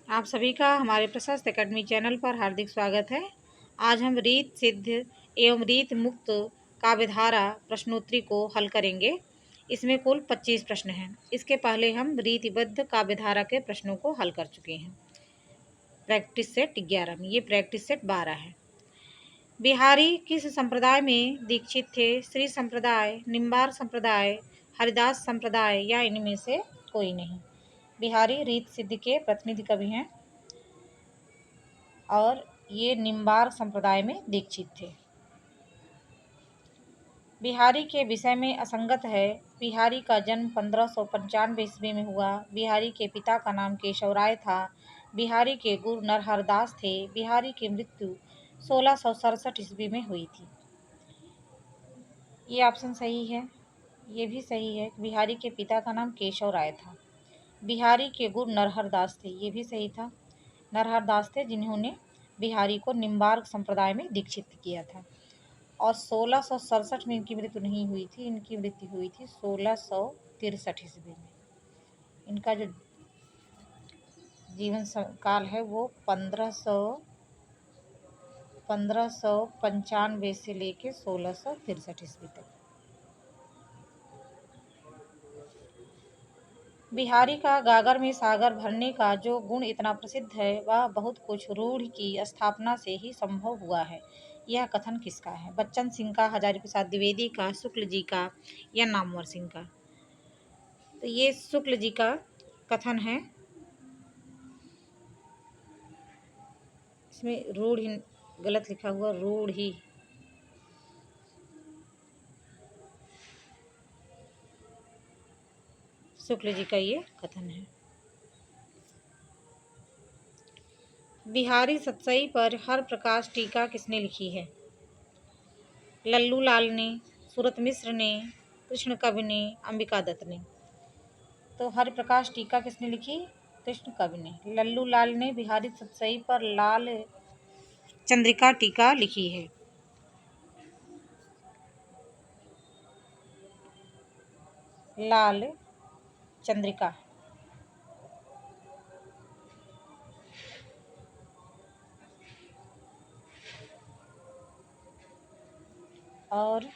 आप सभी का हमारे प्रशस्त एकेडमी चैनल पर हार्दिक स्वागत है। आज हम रीत सिद्ध एवं रीत मुक्त काव्यधारा प्रश्नोत्तरी को हल करेंगे। इसमें कुल 25 प्रश्न हैं। इसके पहले हम रीतिबद्ध काव्यधारा के प्रश्नों को हल कर चुके हैं। प्रैक्टिस सेट 11 में, ये प्रैक्टिस सेट 12 है। बिहारी किस संप्रदाय में दीक्षित थे? श्री संप्रदाय, निम्बार संप्रदाय, हरिदास संप्रदाय या इनमें से कोई नहीं। बिहारी रीत सिद्ध के प्रतिनिधि कवि हैं और ये निम्बार संप्रदाय में दीक्षित थे। बिहारी के विषय में असंगत है। बिहारी का जन्म 1595 ईस्वी में हुआ। बिहारी के पिता का नाम केशव राय था। बिहारी के गुरु नरहर दास थे। बिहारी की मृत्यु 1667 ईस्वी में हुई थी। ये ऑप्शन सही है। ये भी सही है। बिहारी के पिता का नाम केशव राय था। बिहारी के गुरु नरहर दास थे, ये भी सही था। नरहर दास थे जिन्होंने बिहारी को निम्बार्क संप्रदाय में दीक्षित किया था। और 1667 में इनकी मृत्यु नहीं हुई थी, इनकी मृत्यु हुई थी 1663 ईस्वी में। इनका जो जीवन काल है वो 1595 से लेके 1663 ईस्वी तक। बिहारी का गागर में सागर भरने का जो गुण इतना प्रसिद्ध है वह बहुत कुछ रूढ़ की स्थापना से ही संभव हुआ है। यह कथन किसका है? बच्चन सिंह का, हजारी प्रसाद द्विवेदी का, शुक्ल जी का या नामवर सिंह का? तो ये शुक्ल जी का कथन है। इसमें रूढ़ ही गलत लिखा हुआ, रूढ़ ही। शुक्ल जी का ये कथन है। बिहारी सतसई पर हर प्रकाश टीका किसने लिखी है? लल्लू लाल ने, सूरत मिश्र ने, कृष्ण कवि ने, अंबिका दत्त ने। तो हर प्रकाश टीका किसने लिखी? कृष्ण कवि ने। लल्लू लाल ने बिहारी सतसई पर लाल चंद्रिका टीका लिखी है। लाल चंद्रिका। और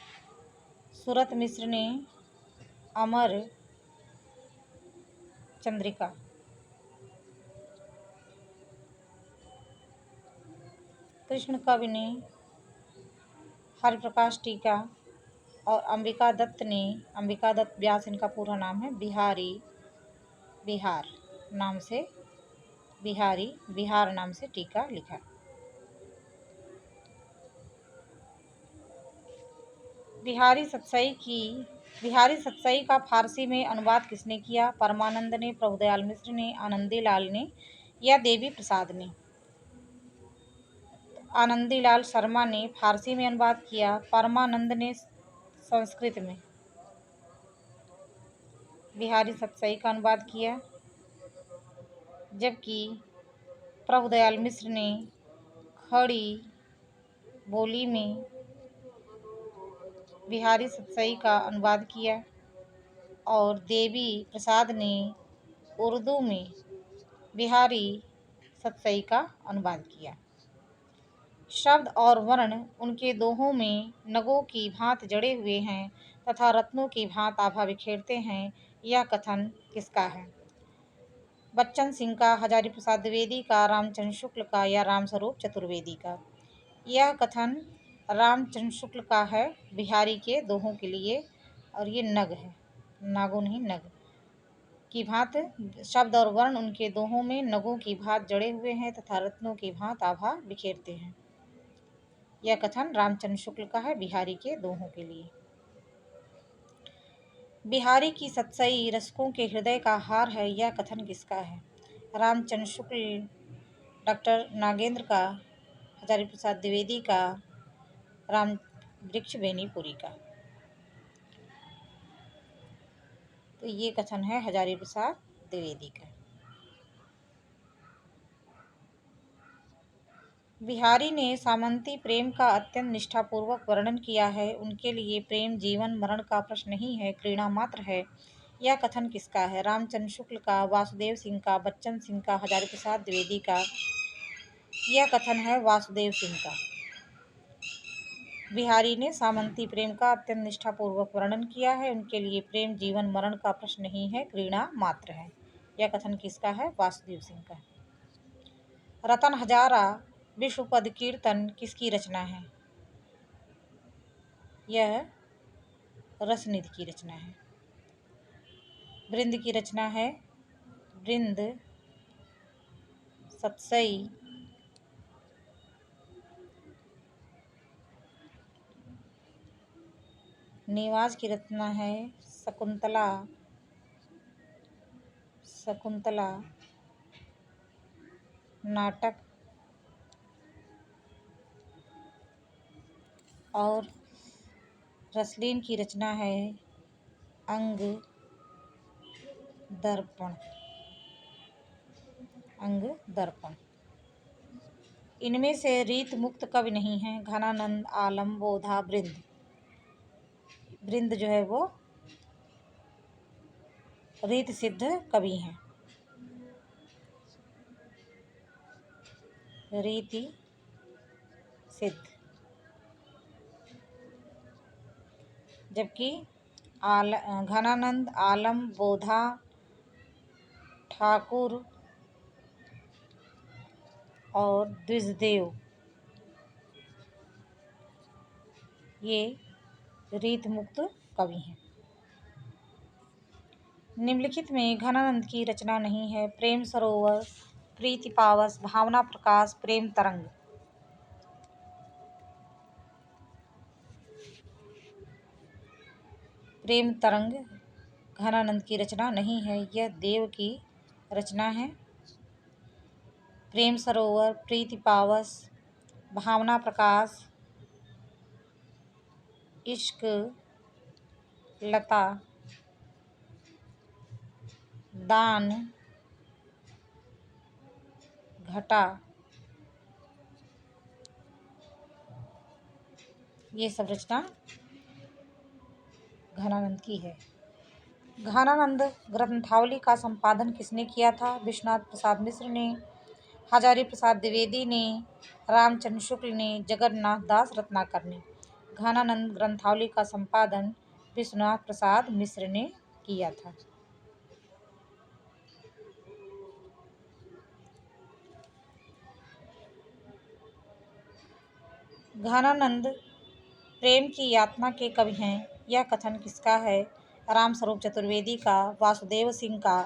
सूरत मिश्र ने अमर चंद्रिका। कृष्ण कवि ने हर प्रकाश टीका और अंबिका दत्त ने, अंबिका दत्त व्यास इनका पूरा नाम है, बिहारी बिहार नाम से, बिहारी बिहार नाम से टीका लिखा। बिहारी सतसई का फारसी में अनुवाद किसने किया? परमानंद ने, प्रभुदयाल मिश्र ने, आनंदीलाल ने या देवी प्रसाद ने? आनंदीलाल शर्मा ने फारसी में अनुवाद किया, परमानंद ने संस्कृत में बिहारी सतसई का अनुवाद किया, जबकि प्रभुदयाल मिश्र ने खड़ी बोली में बिहारी सतसई का अनुवाद किया और देवी प्रसाद ने उर्दू में बिहारी सतसई का अनुवाद किया। शब्द और वर्ण उनके दोहों में नगों की भांत जड़े हुए हैं तथा रत्नों की भांत आभा बिखेरते हैं। यह कथन किसका है? बच्चन सिंह का, हजारी प्रसाद द्विवेदी का, रामचंद्र शुक्ल का या रामस्वरूप चतुर्वेदी का? यह कथन रामचंद्र शुक्ल का है, बिहारी के दोहों के लिए। और ये नग है, नागो नहीं, नग की भांत शब्द और वर्ण उनके दोहों में नगों की भांत जड़े हुए हैं तथा रत्नों की भांत आभा बिखेरते हैं। यह कथन रामचंद्र शुक्ल का है, बिहारी के दोहों के लिए। बिहारी की सतसई रसिकों के हृदय का हार है, यह कथन किसका है? रामचंद्र शुक्ल, डॉक्टर नागेंद्र का, हजारी प्रसाद द्विवेदी का, राम वृक्ष बेनीपुरी का? तो ये कथन है हजारी प्रसाद द्विवेदी का। बिहारी ने सामंती प्रेम का अत्यंत निष्ठापूर्वक वर्णन किया है। उनके लिए प्रेम जीवन मरण का प्रश्न नहीं है, क्रीड़ा मात्र है। यह कथन किसका है? रामचंद्र शुक्ल का, वासुदेव सिंह का, बच्चन सिंह का, हजारी प्रसाद द्विवेदी का? यह कथन है वासुदेव सिंह का। बिहारी ने सामंती प्रेम का अत्यंत निष्ठापूर्वक वर्णन किया है। उनके लिए प्रेम जीवन मरण का प्रश्न नहीं है, घृणा मात्र है। यह कथन किसका है? वासुदेव सिंह का। रतन हजारा विश्व पद कीर्तन किसकी रचना है? यह रसनिधि की रचना है। वृंद की रचना है वृंद सतसई नेवाज की रचना है शकुंतला नाटक और रसलीन की रचना है अंग दर्पण। इनमें से रीत मुक्त कवि नहीं है। घनानंद, आलम, बोधा, वृंद जो है वो रीत सिद्ध कवि हैं। रीति सिद्ध, जबकि घनानंद, आलम, बोधा, ठाकुर और द्विजदेव ये रीत मुक्त कवि हैं। निम्नलिखित में घनानंद की रचना नहीं है। प्रेम सरोवर, प्रीति पावस, भावना प्रकाश, प्रेम तरंग। प्रेम तरंग घनानंद की रचना नहीं है, यह देव की रचना है। प्रेम सरोवर, प्रीति पावस, भावना प्रकाश, इश्क लता, दान घटा, ये सब रचना घनानंद की है। घनानंद ग्रंथावली का संपादन किसने किया था? विश्वनाथ प्रसाद मिश्र ने, हजारी प्रसाद द्विवेदी ने, रामचंद्र शुक्ल ने, जगन्नाथ दास रत्नाकर ने। घनानंद ग्रंथावली का संपादन विश्वनाथ प्रसाद मिश्र ने किया था। घनानंद प्रेम की यातना के कवि हैं। यह कथन किसका है? रामस्वरूप चतुर्वेदी का, वासुदेव सिंह का,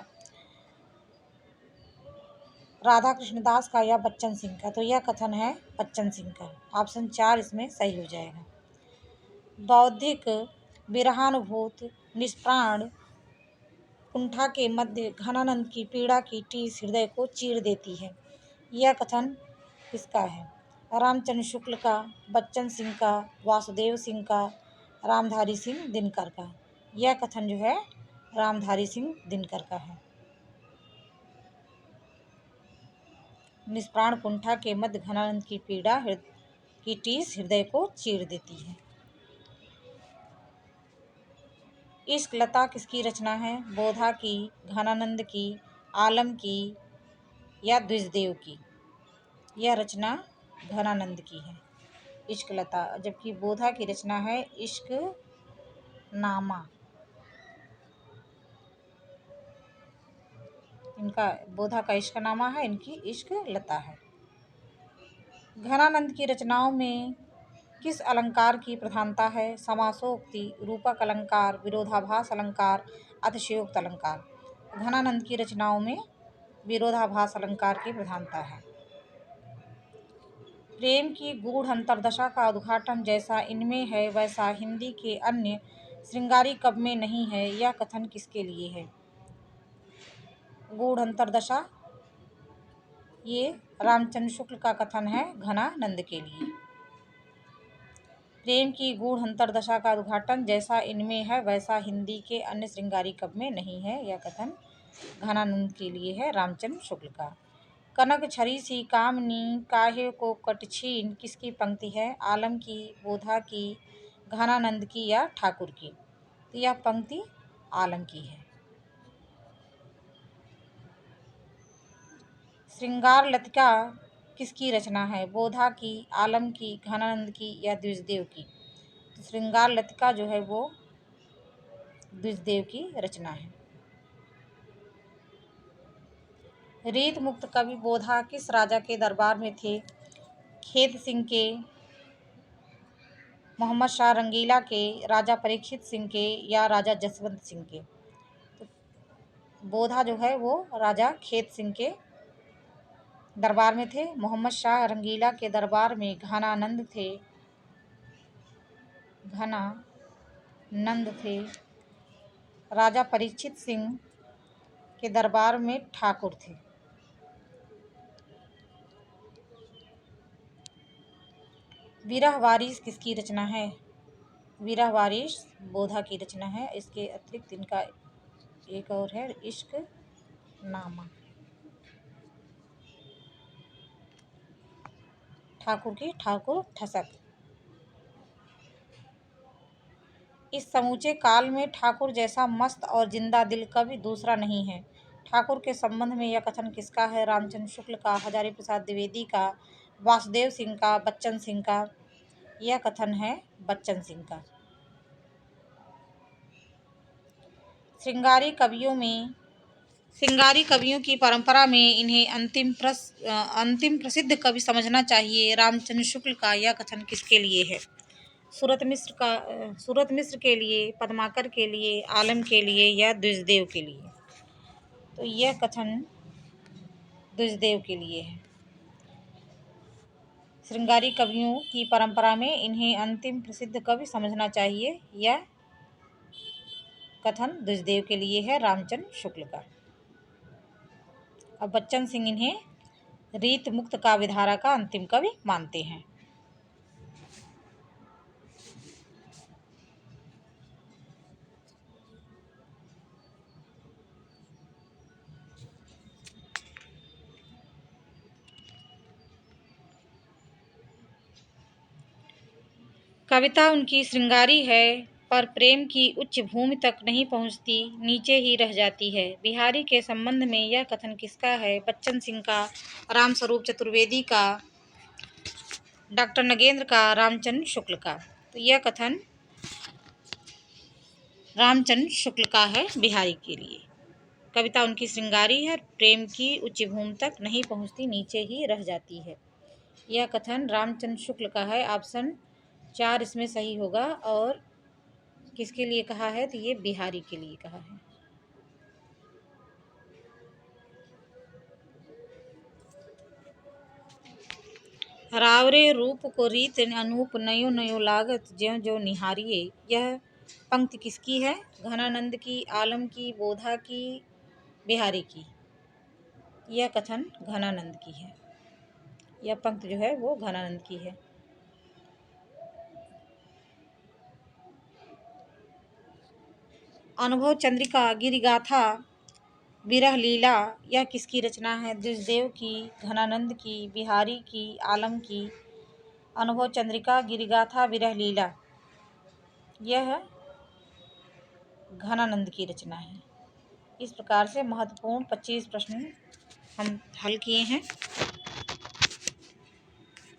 राधा कृष्णदास का या बच्चन सिंह का? तो यह कथन है बच्चन सिंह का। ऑप्शन 4 इसमें सही हो जाएगा। बौद्धिक विरहानुभूत निष्प्राण कुंठा के मध्य घनानंद की पीड़ा की टीस हृदय को चीर देती है। यह कथन किसका है? रामचंद्र शुक्ल का, बच्चन सिंह का, वासुदेव सिंह का, रामधारी सिंह दिनकर का? यह कथन जो है रामधारी सिंह दिनकर का है। निष्प्राण कुंठा के मध्य घनानंद की पीड़ा की टीस हृदय को चीर देती है। इश्क लता किसकी रचना है? बोधा की, घनानंद की, आलम की या द्विजदेव की? यह रचना घनानंद की है, इश्क लता। जबकि बोधा की रचना है इश्क नामा। इनका बोधा का इश्क नामा है, इनकी इश्क लता है। घनानंद की रचनाओं में किस अलंकार की प्रधानता है? समासोक्ति, रूपक अलंकार, विरोधाभास अलंकार, अतिशयोक्त अलंकार? घनानंद की रचनाओं में विरोधाभास अलंकार की प्रधानता है। प्रेम की गूढ़ अंतर्दशा का उद्घाटन जैसा इनमें है वैसा हिंदी के अन्य श्रृंगारी काव्य में नहीं है। यह कथन किसके लिए है? गूढ़ अंतर्दशा ये रामचंद्र शुक्ल का कथन है घनानंद के लिए। प्रेम की गूढ़ अंतर्दशा का उद्घाटन जैसा इनमें है वैसा हिंदी के अन्य श्रृंगारी काव्य में नहीं है। यह कथन घनानंद के लिए है, रामचंद्र शुक्ल का। कनक छरी सी कामनी काहे को कटछीन किसकी पंक्ति है? आलम की, बोधा की, घनानंद की या ठाकुर की? तो यह पंक्ति आलम की है। श्रृंगार लतिका किसकी रचना है? बोधा की, आलम की, घनानंद की या द्विजदेव की? तो श्रृंगार लतिका जो है वो द्विजदेव की रचना है। रीत मुक्त कवि बोधा किस राजा के दरबार में थे? खेत सिंह के, मोहम्मद शाह रंगीला के, राजा परीक्षित सिंह के या राजा जसवंत सिंह के? तो बोधा जो है वो राजा खेत सिंह के दरबार में थे। मोहम्मद शाह रंगीला के दरबार में घनानंद थे। राजा परीक्षित सिंह के दरबार में ठाकुर थे। विरह वारिस किसकी रचना है? विरह वारिस बोधा की रचना है। इसके अतिरिक्त इनका एक और है इश्क नामा, ठाकुर की ठाकुर ठसक। इस समूचे काल में ठाकुर जैसा मस्त और जिंदा दिल कवि दूसरा नहीं है। ठाकुर के संबंध में यह कथन किसका है? रामचंद्र शुक्ल का, हजारी प्रसाद द्विवेदी का, वासुदेव सिंह का, बच्चन सिंह का? यह कथन है बच्चन सिंह का। श्रृंगारी कवियों की परंपरा में इन्हें अंतिम प्रसिद्ध कवि समझना चाहिए। रामचंद्र शुक्ल का यह कथन किसके लिए है? सूरत मिस्र के लिए, पद्माकर के लिए, आलम के लिए या द्विजदेव के लिए? तो यह कथन द्विजदेव के लिए है। श्रृंगारी कवियों की परंपरा में इन्हें अंतिम प्रसिद्ध कवि समझना चाहिए, यह कथन द्विजदेव के लिए है, रामचंद्र शुक्ल का। अब बच्चन सिंह इन्हें रीत मुक्त काव्यधारा का अंतिम कवि मानते हैं। कविता उनकी श्रृंगारी है, पर प्रेम की उच्च भूमि तक नहीं पहुंचती, नीचे ही रह जाती है। बिहारी के संबंध में यह कथन किसका है? बच्चन सिंह का, रामस्वरूप चतुर्वेदी का, डॉक्टर नगेंद्र का, रामचंद्र शुक्ल का? तो यह कथन रामचंद्र शुक्ल का है बिहारी के लिए। कविता उनकी श्रृंगारी है, प्रेम की उच्च भूमि तक नहीं पहुंचती, नीचे ही रह जाती है। यह कथन रामचंद्र शुक्ल का है। ऑप्शन 4 इसमें सही होगा। और किसके लिए कहा है? तो ये बिहारी के लिए कहा है। रावरे रूप को रीत अनूप, नयो नयो लागत ज्यों ज्यों निहारिये। यह पंक्ति किसकी है? घनानंद की, आलम की, बोधा की, बिहारी की? यह कथन घनानंद की है। यह पंक्ति जो है वो घनानंद की है। अनुभव चंद्रिका, गिरिगाथा, विरह लीला यह किसकी रचना है? द्विजदेव की, घनानंद की, बिहारी की, आलम की? अनुभव चंद्रिका, गिरिगाथा, विरह लीला यह घनानंद की रचना है। इस प्रकार से महत्वपूर्ण 25 प्रश्न हम हल किए हैं।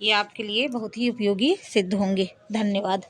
ये आपके लिए बहुत ही उपयोगी सिद्ध होंगे। धन्यवाद।